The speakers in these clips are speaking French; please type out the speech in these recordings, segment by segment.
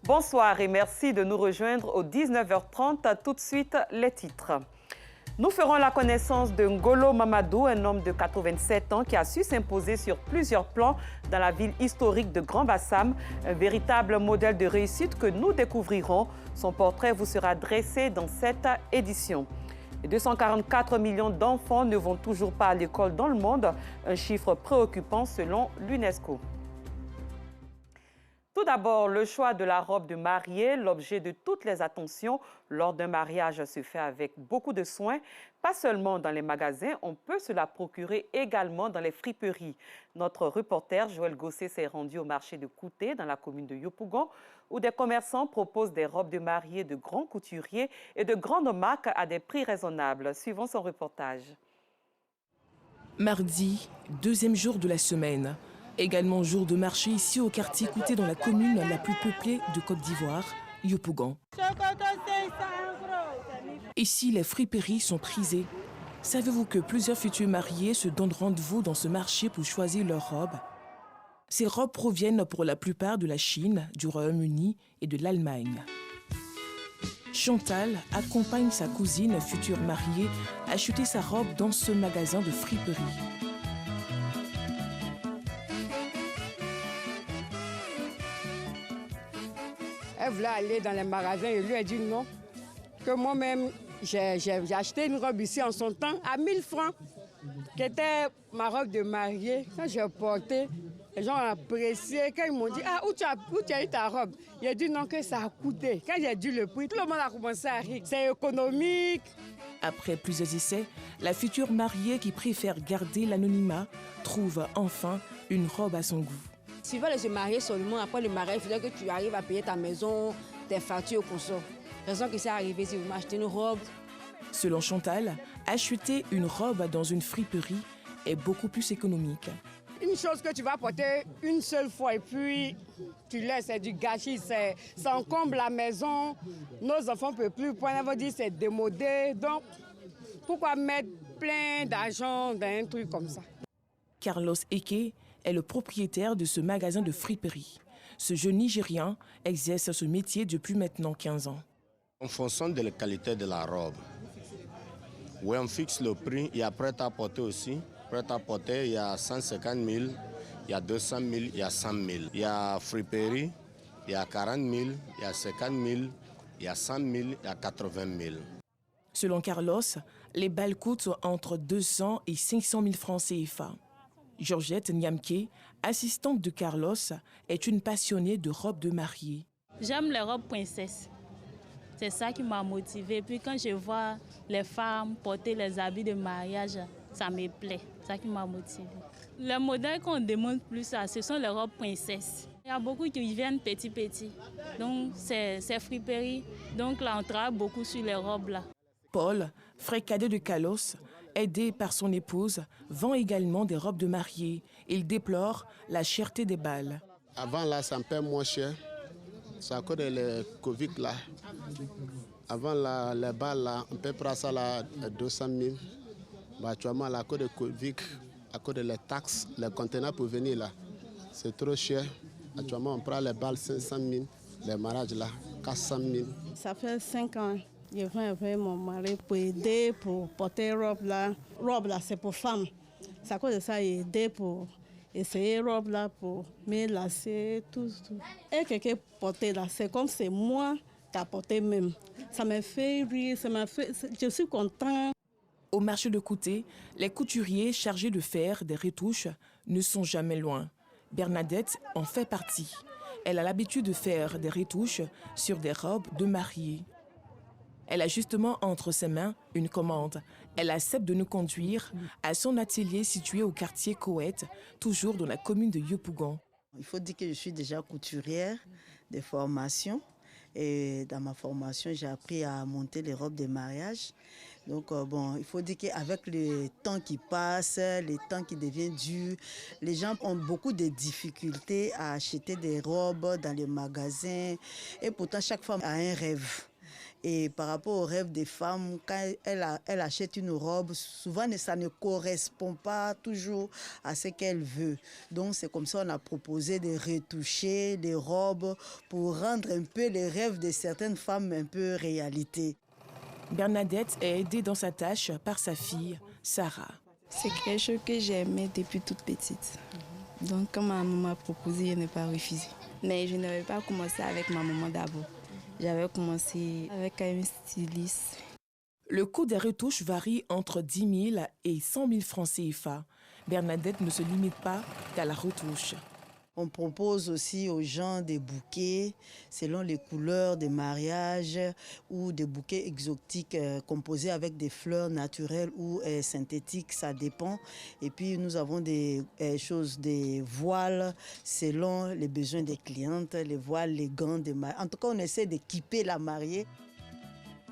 Bonsoir et merci de nous rejoindre au 19h30. Tout de suite, les titres. Nous ferons la connaissance de Ngolo Mamadou, un homme de 87 ans qui a su s'imposer sur plusieurs plans dans la ville historique de Grand-Bassam, un véritable modèle de réussite que nous découvrirons. Son portrait vous sera dressé dans cette édition. 244 millions d'enfants ne vont toujours pas à l'école dans le monde, un chiffre préoccupant selon l'UNESCO. Tout d'abord, le choix de la robe de mariée, l'objet de toutes les attentions lors d'un mariage se fait avec beaucoup de soin. Pas seulement dans les magasins, on peut se la procurer également dans les friperies. Notre reporter Joël Gossé s'est rendu au marché de Kouté dans la commune de Yopougon où des commerçants proposent des robes de mariée de grands couturiers et de grandes marques à des prix raisonnables. Suivons son reportage. Mardi, deuxième jour de la semaine. Également jour de marché ici au quartier Kouté dans la commune la plus peuplée de Côte d'Ivoire, Yopougon. Ici, les friperies sont prisées. Savez-vous que plusieurs futurs mariés se donnent rendez-vous dans ce marché pour choisir leurs robes? Ces robes proviennent pour la plupart de la Chine, du Royaume-Uni et de l'Allemagne. Chantal accompagne sa cousine future mariée acheter sa robe dans ce magasin de friperie. Elle voulait aller dans les magasins et lui a dit non. Que moi-même, j'ai acheté une robe ici en son temps à 1000 francs, qui était ma robe de mariée. Quand j'ai porté, les gens ont apprécié. Quand ils m'ont dit, ah, où tu as eu ta robe? J'ai dit non, que ça a coûté. Quand j'ai dit le prix, tout le monde a commencé à rire. C'est économique. Après plusieurs essais, la future mariée qui préfère garder l'anonymat trouve enfin une robe à son goût. Si tu veux se marier seulement, après le mariage, il faudrait que tu arrives à payer ta maison, tes factures, consort. Raison que c'est arrivé, si vous m'achetez une robe. Selon Chantal, acheter une robe dans une friperie est beaucoup plus économique. Une chose que tu vas porter une seule fois et puis tu laisses, c'est du gâchis, ça encombre la maison. Nos enfants ne peuvent plus prendre, on va dire c'est démodé. Donc, pourquoi mettre plein d'argent dans un truc comme ça? Carlos Eke est le propriétaire de ce magasin de friperie. Ce jeune Nigérien exerce ce métier depuis maintenant 15 ans. En fonction de la qualité de la robe, oui, on fixe le prix. Il y a prêt-à-porter aussi. Prêt-à-porter, il y a 150 000, il y a 200 000, il y a 100 000. Il y a friperie, il y a 40 000, il y a 50 000, il y a 100 000, il y a 80 000. Selon Carlos, les balles coûtent entre 200 et 500 000 francs CFA. Georgette Niamke, assistante de Carlos, est une passionnée de robes de mariée. J'aime les robes princesses. C'est ça qui m'a motivée. Puis quand je vois les femmes porter les habits de mariage, ça me plaît. C'est ça qui m'a motivée. Les modèles qu'on demande plus, ce sont les robes princesses. Il y a beaucoup qui viennent petits. Donc c'est friperie. Donc là, on travaille beaucoup sur les robes là. Paul, frère cadet de Carlos, aidé par son épouse, vend également des robes de mariée. Il déplore la cherté des balles. Avant là, ça me paie moins cher. C'est à cause de le Covid là. Avant là, les balles là, on peut prendre ça là à 200 000. Bah, actuellement, à cause de Covid, à cause de les taxes, les conteneurs pour venir là, c'est trop cher. Actuellement, on prend les balles 500 000, les mariages là, 400 000. Ça fait 5 ans. Je viens avec mon mari pour aider, pour porter robe là. Robe là, c'est pour femmes. C'est à cause de ça, j'ai aidé pour essayer robe là, pour me lasser, tout. Et quelqu'un porter là, c'est comme c'est moi qui a porté même. Ça me fait rire, je suis content. Au marché de Kouté, les couturiers chargés de faire des retouches ne sont jamais loin. Bernadette en fait partie. Elle a l'habitude de faire des retouches sur des robes de mariée. Elle a justement entre ses mains une commande. Elle accepte de nous conduire à son atelier situé au quartier Koweït, toujours dans la commune de Yopougon. Il faut dire que je suis déjà couturière de formation. Et dans ma formation, j'ai appris à monter les robes de mariage. Donc il faut dire qu'avec le temps qui passe, le temps qui devient dur, les gens ont beaucoup de difficultés à acheter des robes dans les magasins. Et pourtant, chaque femme a un rêve. Et par rapport au rêve des femmes, quand elle achète une robe, souvent ça ne correspond pas toujours à ce qu'elle veut. Donc c'est comme ça qu'on a proposé de retoucher les robes pour rendre un peu les rêves de certaines femmes un peu réalité. Bernadette est aidée dans sa tâche par sa fille, Sarah. C'est quelque chose que j'aimais depuis toute petite. Donc quand ma maman m'a proposé, je n'ai pas refusé. Mais je n'avais pas commencé avec ma maman d'abord. J'avais commencé avec un styliste. Le coût des retouches varie entre 10 000 et 100 000 francs CFA. Bernadette ne se limite pas qu'à la retouche. On propose aussi aux gens des bouquets selon les couleurs des mariages ou des bouquets exotiques composés avec des fleurs naturelles ou synthétiques, ça dépend. Et puis nous avons des voiles selon les besoins des clientes, les voiles, les gants des mariés. En tout cas, on essaie d'équiper la mariée.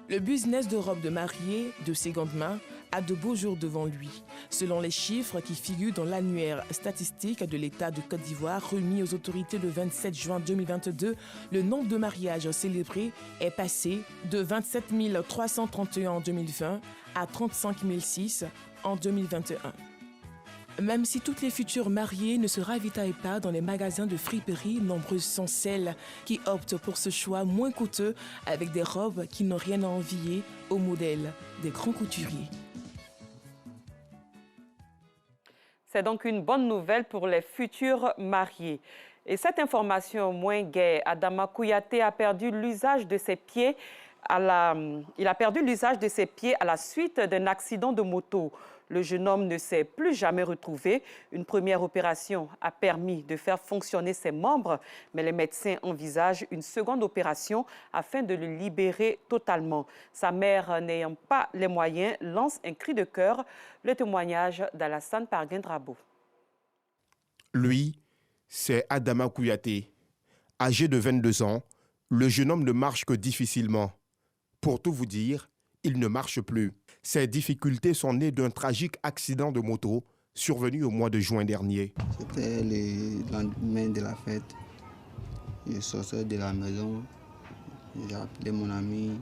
Le business de robes de mariée de seconde main a de beaux jours devant lui. Selon les chiffres qui figurent dans l'annuaire statistique de l'État de Côte d'Ivoire remis aux autorités le 27 juin 2022, le nombre de mariages célébrés est passé de 27 331 en 2020 à 35 006 en 2021. Même si toutes les futures mariées ne se ravitaillent pas dans les magasins de friperie, nombreuses sont celles qui optent pour ce choix moins coûteux avec des robes qui n'ont rien à envier au modèle des grands couturiers. C'est donc une bonne nouvelle pour les futurs mariés. Et cette information moins gaie, Adama Kouyaté a perdu l'usage de ses pieds à la suite d'un accident de moto. Le jeune homme ne s'est plus jamais retrouvé. Une première opération a permis de faire fonctionner ses membres, mais les médecins envisagent une seconde opération afin de le libérer totalement. Sa mère, n'ayant pas les moyens, lance un cri de cœur. Le témoignage d'Alassane Parguin-Drabo. Lui, c'est Adama Kouyaté. Âgé de 22 ans, le jeune homme ne marche que difficilement. Pour tout vous dire, il ne marche plus. Ces difficultés sont nées d'un tragique accident de moto survenu au mois de juin dernier. C'était le lendemain de la fête. Je sortais de la maison, j'ai appelé mon ami,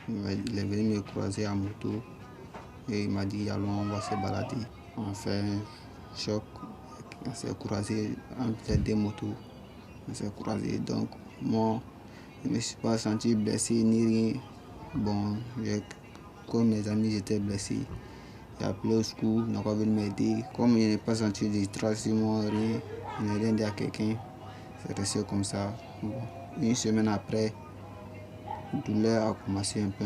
il est venu me croiser à moto et il m'a dit allons, on va se balader. On a fait un choc, on s'est croisé entre les deux motos. On s'est croisé, donc moi je ne me suis pas senti blessé ni rien. Bon, comme mes amis étaient blessés, j'ai appelé au secours, ils n'ont pas venu m'aider. Comme je n'ai pas senti de traces sur moi, rien, je n'ai rien dit à quelqu'un. C'est resté comme ça. Bon, une semaine après, la douleur a commencé un peu.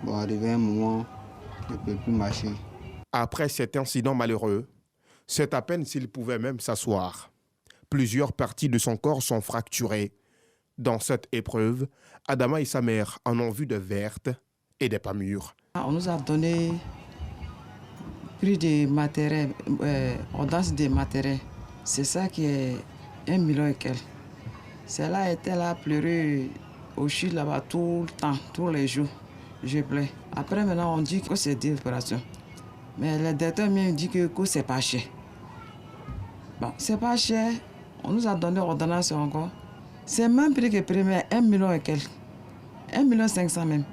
Bon, arrivé un moment, je ne peux plus marcher. Après cet incident malheureux, c'est à peine s'il pouvait même s'asseoir. Plusieurs parties de son corps sont fracturées. Dans cette épreuve, Adama et sa mère en ont vu de vertes et des pas mûres. On nous a donné prix de matériel, ordonnance de matériel. C'est ça qui est 1 million et quelques. Celle-là était là à pleurer au chute là-bas tout le temps, tous les jours. Je pleure. Après maintenant on dit que c'est des opérations. Mais le docteur me dit que c'est pas cher. Bon, c'est pas cher. On nous a donné ordonnance encore. C'est même prix que premier, 1 million et quelques. 1 500 000 même.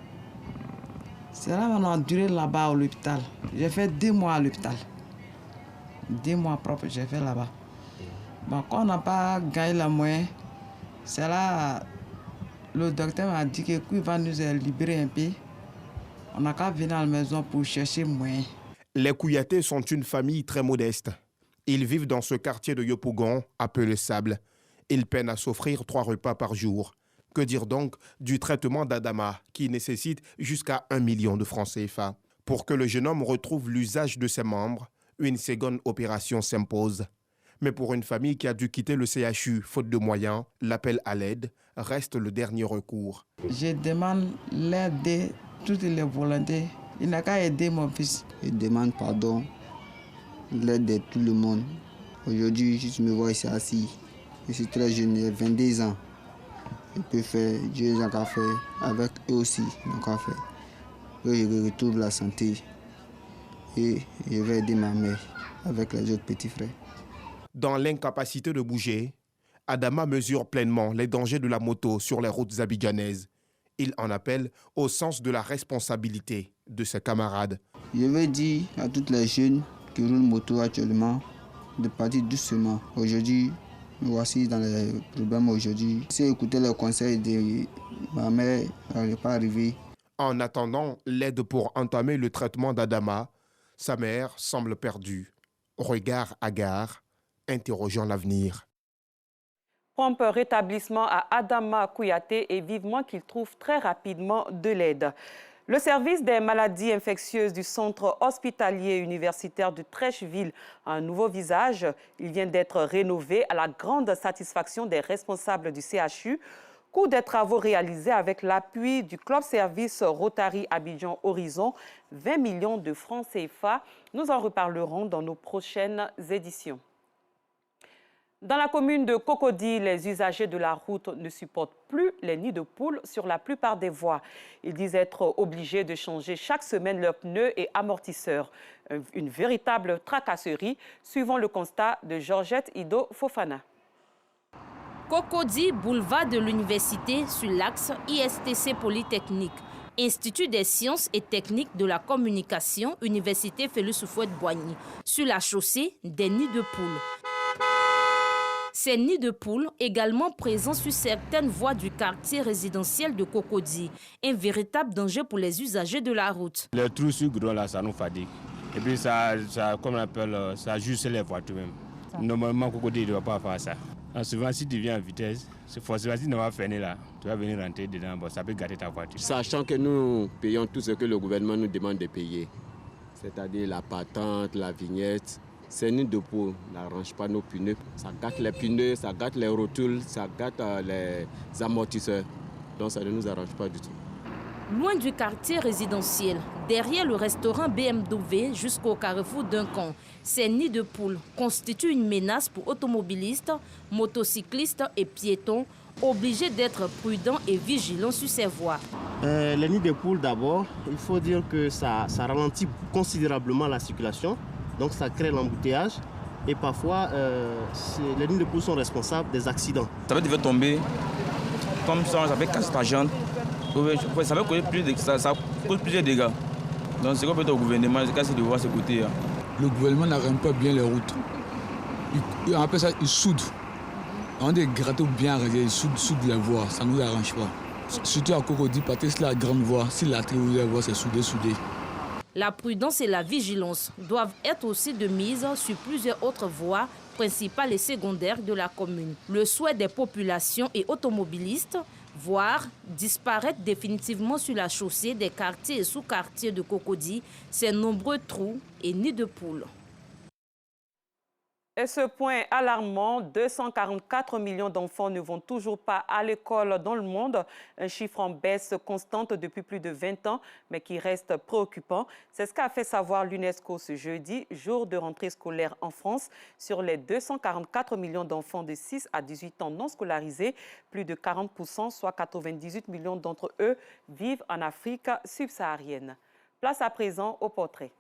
C'est là qu'on a duré là-bas à l'hôpital. J'ai fait 2 mois à l'hôpital. 2 mois propres, j'ai fait là-bas. Bon, quand on n'a pas gagné la moyenne, c'est là le docteur m'a dit qu'il va nous libérer un peu. On n'a qu'à venir à la maison pour chercher moyen. Les Kouyaté sont une famille très modeste. Ils vivent dans ce quartier de Yopougon, appelé Sable. Ils peinent à s'offrir 3 repas par jour. Que dire donc du traitement d'Adama, qui nécessite jusqu'à 1 million de francs CFA. Pour que le jeune homme retrouve l'usage de ses membres, une seconde opération s'impose. Mais pour une famille qui a dû quitter le CHU faute de moyens, l'appel à l'aide reste le dernier recours. Je demande l'aide de toutes les volontés. Il n'a qu'à aider mon fils. Je demande pardon, l'aide de tout le monde. Aujourd'hui, je me vois ici assis. Je suis très jeune, j'ai 22 ans. Je peux faire, Dieu n'a qu'à faire, avec eux aussi, n'a qu'à faire. Et je retrouve la santé et je vais aider ma mère avec les autres petits frères. Dans l'incapacité de bouger, Adama mesure pleinement les dangers de la moto sur les routes abidjanaises. Il en appelle au sens de la responsabilité de ses camarades. Je veux dire à toutes les jeunes qui roulent moto actuellement de partir doucement. Aujourd'hui, voici dans les problèmes aujourd'hui. Si écouter les conseils de ma mère, elle n'est pas arrivée. En attendant l'aide pour entamer le traitement d'Adama, sa mère semble perdue. Regard hagard, interrogeant l'avenir. Prompt rétablissement à Adama Kouyaté et vivement qu'il trouve très rapidement de l'aide. Le service des maladies infectieuses du centre hospitalier universitaire de Trècheville a un nouveau visage. Il vient d'être rénové à la grande satisfaction des responsables du CHU. Coût des travaux réalisés avec l'appui du Club Service Rotary Abidjan Horizon, 20 millions de francs CFA. Nous en reparlerons dans nos prochaines éditions. Dans la commune de Cocody, les usagers de la route ne supportent plus les nids de poules sur la plupart des voies. Ils disent être obligés de changer chaque semaine leurs pneus et amortisseurs. Une véritable tracasserie, suivant le constat de Georgette Ido Fofana. Cocody, boulevard de l'université sur l'axe ISTC Polytechnique. Institut des sciences et techniques de la communication, Université Félix Houphouët-Boigny. Sur la chaussée, des nids de poules. Ces nids de poules également présents sur certaines voies du quartier résidentiel de Cocody. Un véritable danger pour les usagers de la route. Les trous sur goudron là, ça nous fatigue. Et puis ça comme on appelle, ça juste les voitures même. Normalement, Cocody ne doit pas faire ça. Souvent, si tu viens en vitesse, c'est forcément si tu vas freiner là, tu vas venir rentrer dedans, bon, ça peut gâter ta voiture. Sachant que nous payons tout ce que le gouvernement nous demande de payer, c'est-à-dire la patente, la vignette. Ces nids de poules n'arrangent pas nos pneus. Ça gâte les pneus, ça gâte les rotules, ça gâte les amortisseurs. Donc ça ne nous arrange pas du tout. Loin du quartier résidentiel, derrière le restaurant BMW jusqu'au carrefour Duncan, ces nids de poules constituent une menace pour automobilistes, motocyclistes et piétons, obligés d'être prudents et vigilants sur ces voies. Les nids de poules d'abord, il faut dire que ça ralentit considérablement la circulation. Donc ça crée l'embouteillage et parfois les nids de poules sont responsables des accidents. Ça peut tomber comme ça peut casser ta jambe. Ça peut cause plusieurs dégâts. Donc c'est qu'on peut au gouvernement, c'est de voir ce côté. Le gouvernement n'arrête pas bien les routes. On appelle ça, il soude. On des gâteaux bien arrêtés, il soude les voies, ça ne nous arrange pas. Surtout à Cocody, parce que c'est la grande voie, si la trilogie voie c'est soudé. La prudence et la vigilance doivent être aussi de mise sur plusieurs autres voies principales et secondaires de la commune. Le souhait des populations et automobilistes, voir disparaître définitivement sur la chaussée des quartiers et sous-quartiers de Cocody ces nombreux trous et nids de poules. Et ce point alarmant, 244 millions d'enfants ne vont toujours pas à l'école dans le monde. Un chiffre en baisse constante depuis plus de 20 ans, mais qui reste préoccupant. C'est ce qu'a fait savoir l'UNESCO ce jeudi, jour de rentrée scolaire en France. Sur les 244 millions d'enfants de 6 à 18 ans non scolarisés, plus de 40%, soit 98 millions d'entre eux, vivent en Afrique subsaharienne. Place à présent au portrait.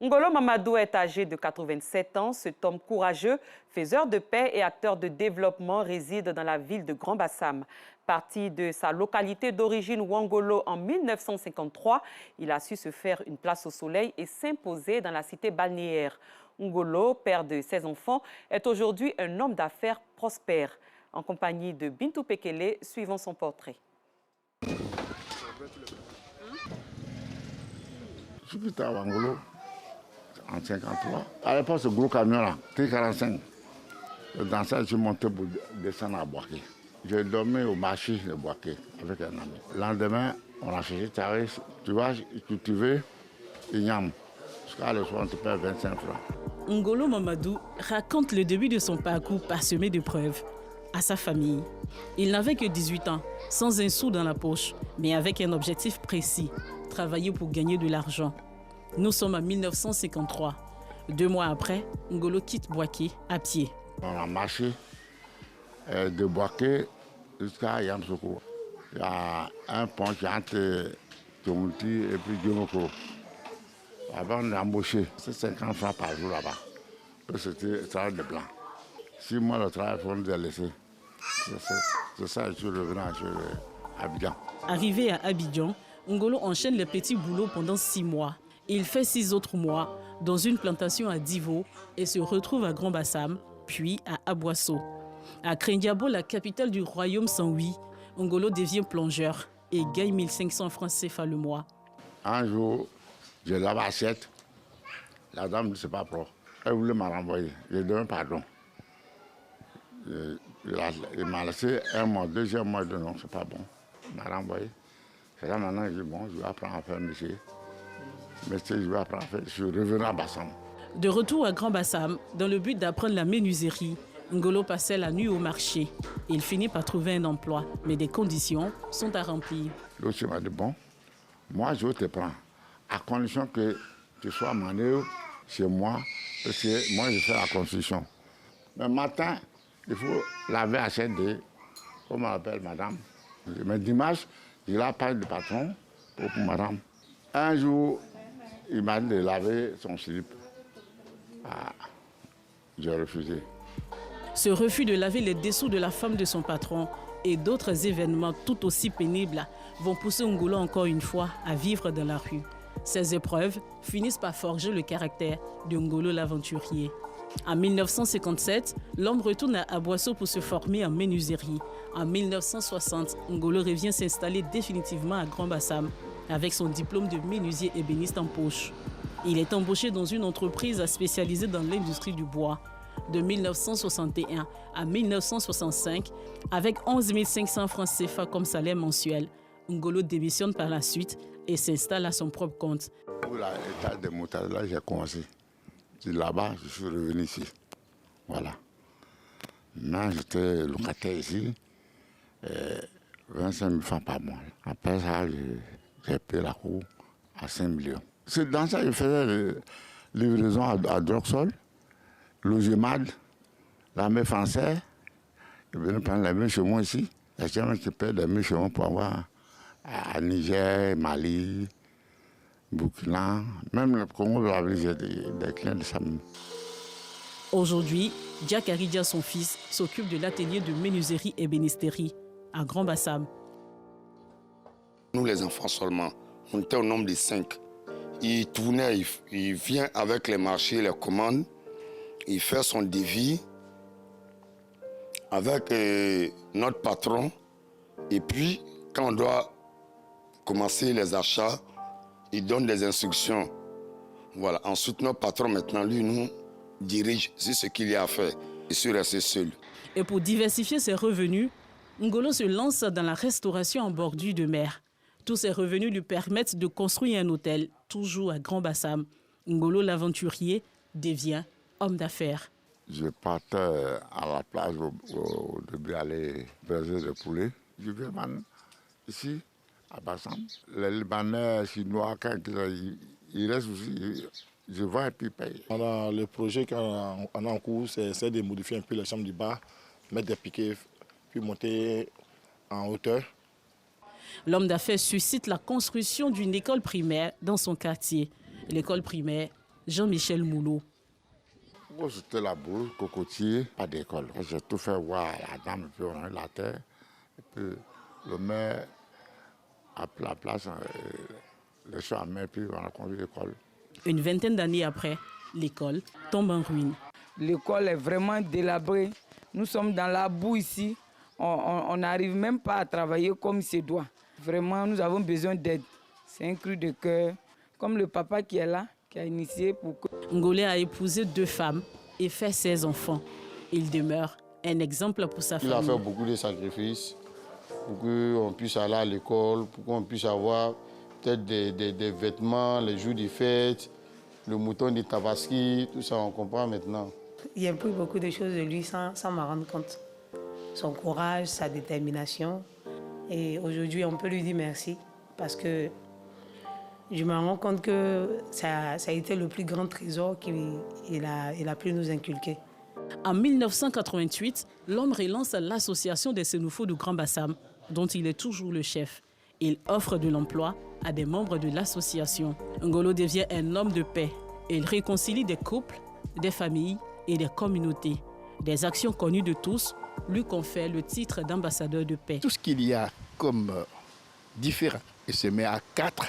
Ngolo Mamadou est âgé de 87 ans. Cet homme courageux, faiseur de paix et acteur de développement réside dans la ville de Grand-Bassam. Parti de sa localité d'origine Ouangolo en 1953, il a su se faire une place au soleil et s'imposer dans la cité balnéaire. Ngolo, père de 16 enfants, est aujourd'hui un homme d'affaires prospère. En compagnie de Bintou Pekele, suivons son portrait. Je suis à Ouangolo en 1953. À l'époque, ce gros camion-là, T45, dans ça, je montais pour descendre à Boaké. Je dormais au marché de Boaké avec un ami. Le lendemain, on a cherché Taris, tu vas cultiver Ignam. Jusqu'à le soir, on te paie 25 francs. Ngolo Mamadou raconte le début de son parcours parsemé de preuves. À sa famille, il n'avait que 18 ans, sans un sou dans la poche, mais avec un objectif précis, travailler pour gagner de l'argent. Nous sommes en 1953. 2 mois après, Ngolo quitte Boaké à pied. On a marché de Boaké jusqu'à Yamsoko. Il y a un pont qui est entre Tonti et puis Djomoko. Avant, on a embauché. C'est 50 francs par jour là-bas. C'était ça de blanc. 6 mois de travail, il faut nous laisser. C'est ça, je suis revenu à Abidjan. Arrivé à Abidjan, Ngolo enchaîne les petits boulots pendant 6 mois. Il fait 6 autres mois dans une plantation à Divo et se retrouve à Grand-Bassam, puis à Aboisseau. À Krendiabo, la capitale du royaume Saint-Louis, Ngolo devient plongeur et gagne 1500 francs CFA le mois. Un jour, je lave l'assiette. La dame ne sait pas propre. Elle voulait me renvoyer. Je lui ai donné pardon. Il m'a laissé 1 mois, 2e mois, je lui ai dit non, c'est pas bon. Il m'a renvoyé. C'est là maintenant, je dis bon, je vais apprendre à faire métier. Métier, je vais apprendre à faire. Je suis revenu à Bassam. De retour à Grand-Bassam, dans le but d'apprendre la menuiserie, Ngolo passait la nuit au marché. Il finit par trouver un emploi, mais des conditions sont à remplir. L'autre m'a dit bon, moi je te prends, à condition que tu sois manœuvre chez moi, parce que moi je fais la construction. Le matin, il faut laver assiette de, comment on appelle madame. Mais dimanche, il a pas de patron pour madame. Un jour, il m'a dit de laver son slip. Ah, j'ai refusé. Ce refus de laver les dessous de la femme de son patron et d'autres événements tout aussi pénibles vont pousser Ngolo encore une fois à vivre dans la rue. Ces épreuves finissent par forger le caractère de Ngolo l'aventurier. En 1957, l'homme retourne à Aboisseau pour se former en menuiserie. En 1960, Ngolo revient s'installer définitivement à Grand-Bassam avec son diplôme de menuisier ébéniste en poche. Il est embauché dans une entreprise spécialisée dans l'industrie du bois. De 1961 à 1965, avec 11 500 francs CFA comme salaire mensuel, Ngolo démissionne par la suite et s'installe à son propre compte. Pour l'état de montage, là, j'ai commencé. Là-bas, je suis revenu ici. Voilà. Maintenant, j'étais locataire ici, 25 000 francs par mois. Après ça, j'ai payé la cour à 5 millions. C'est dans ça que je faisais livraison à Droxol, Logimad, l'armée française. Ils venaient prendre les mains chez moi ici. Il y a des gens qui paient les mains chez moi pour avoir à Niger, Mali, Burkina, même le Congo, j'ai des clients de ça. Aujourd'hui, Jack Aridia, son fils, s'occupe de l'atelier de menuiserie et ébénisterie à Grand-Bassam. Nous, les enfants seulement, on était au nombre de 5. Il tournait, il vient avec les marchés, les commandes, il fait son devis avec notre patron. Et puis, quand on doit commencer les achats, il donne des instructions. Voilà. Ensuite, notre patron, maintenant, lui, nous dirige sur ce qu'il y a à faire. Je suis resté seul. Et pour diversifier ses revenus, Ngolo se lance dans la restauration en bordure de mer. Tous ces revenus lui permettent de construire un hôtel, toujours à Grand-Bassam. Ngolo l'aventurier devient homme d'affaires. Je partais à la plage au début aller berger de poulet. Je vais ici, à Bassam. Les Libanais, Chinois, quand ils restent aussi, je vois et puis paye. Le projet qu'on a en cours, c'est de modifier un peu la chambre du bas, mettre des piquets, puis monter en hauteur. L'homme d'affaires suscite la construction d'une école primaire dans son quartier. L'école primaire Jean-Michel Moulot. C'était la bourse, cocotier, pas d'école. J'ai tout fait voir la dame, puis on a eu la terre. Et puis le maire a pris la place, le champ à main, puis on a conduit l'école. Une vingtaine d'années après, l'école tombe en ruine. L'école est vraiment délabrée. Nous sommes dans la boue ici. On n'arrive même pas à travailler comme il se doit. Vraiment, nous avons besoin d'aide. C'est un cri de cœur. Comme le papa qui est là, qui a initié pour que... Ngolé a épousé 2 femmes et fait 16 enfants. Il demeure un exemple pour sa famille. Il a fait beaucoup de sacrifices pour qu'on puisse aller à l'école, pour qu'on puisse avoir peut-être des vêtements, les jours des fêtes, le mouton de Tabaski, tout ça, on comprend maintenant. Il y a pris beaucoup de choses de lui sans m'en rendre compte. Son courage, sa détermination. Et aujourd'hui, on peut lui dire merci parce que je me rends compte que ça a été le plus grand trésor qu'il a pu nous inculquer. En 1988, l'homme relance l'association des Sénoufos de Grand-Bassam, dont il est toujours le chef. Il offre de l'emploi à des membres de l'association. Ngolo devient un homme de paix. Il réconcilie des couples, des familles et des communautés. Des actions connues de tous lui confèrent le titre d'ambassadeur de paix. Tout ce qu'il y a comme différent, il se met à 4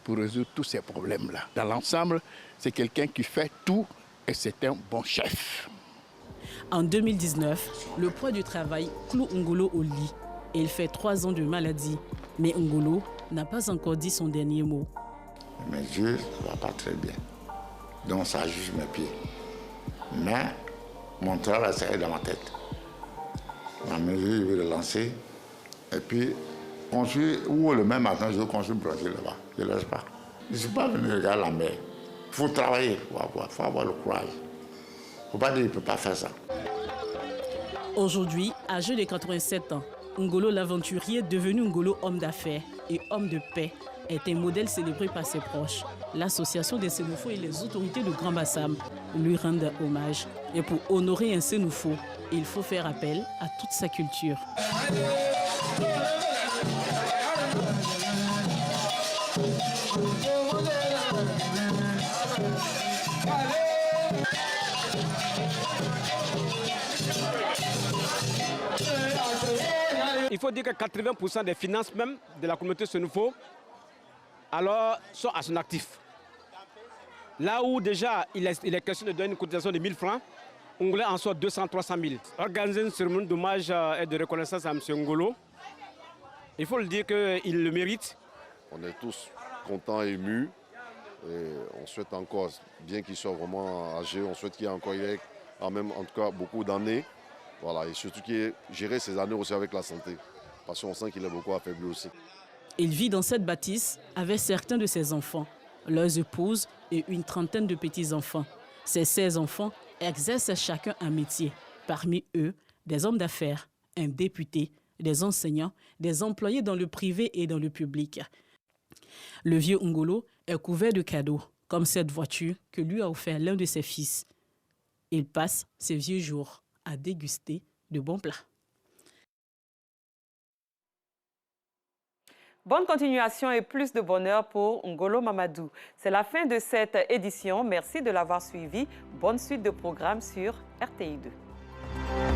pour résoudre tous ces problèmes-là. Dans l'ensemble, c'est quelqu'un qui fait tout et c'est un bon chef. En 2019, le poids du travail cloue Ngolo au lit. Il fait 3 ans de maladie. Mais Ngolo n'a pas encore dit son dernier mot. Mes yeux, ça ne va pas très bien. Donc ça juge mes pieds. Mais mon travail, c'est dans ma tête. Ma mesure, je vais le lancer. Et puis, le même matin, je vais construire le projet là-bas. Je ne laisse pas. Je ne suis pas venu regarder la mer. Il faut travailler, il faut avoir le courage. Il ne faut pas dire qu'il ne peut pas faire ça. Aujourd'hui, âgé de 87 ans, Ngolo l'aventurier, devenu Ngolo homme d'affaires et homme de paix, est un modèle célébré par ses proches. L'association des Sénoufos et les autorités de Grand Bassam lui rendent hommage. Et pour honorer un Sénoufo, il faut faire appel à toute sa culture. Il faut dire que 80% des finances même de la communauté Sénoufo alors sont à son actif. Là où déjà il est question de donner une cotisation de 1000 francs, Ngolo en sort 200-300 000. Organiser une cérémonie d'hommage et de reconnaissance à M. Ngolo, il faut le dire qu'il le mérite. On est tous contents et émus. Et on souhaite encore, bien qu'il soit vraiment âgé, on souhaite qu'il y ait encore en tout cas beaucoup d'années. Voilà, et surtout qu'il ait géré ses années aussi avec la santé. Parce qu'on sent qu'il est beaucoup affaibli aussi. Il vit dans cette bâtisse avec certains de ses enfants, leurs épouses et une trentaine de petits-enfants. Ces 16 enfants exercent chacun un métier. Parmi eux, des hommes d'affaires, un député, des enseignants, des employés dans le privé et dans le public. Le vieux Ngolo est couvert de cadeaux, comme cette voiture que lui a offert l'un de ses fils. Il passe ses vieux jours à déguster de bons plats. Bonne continuation et plus de bonheur pour Ngolo Mamadou. C'est la fin de cette édition. Merci de l'avoir suivi. Bonne suite de programmes sur RTI2.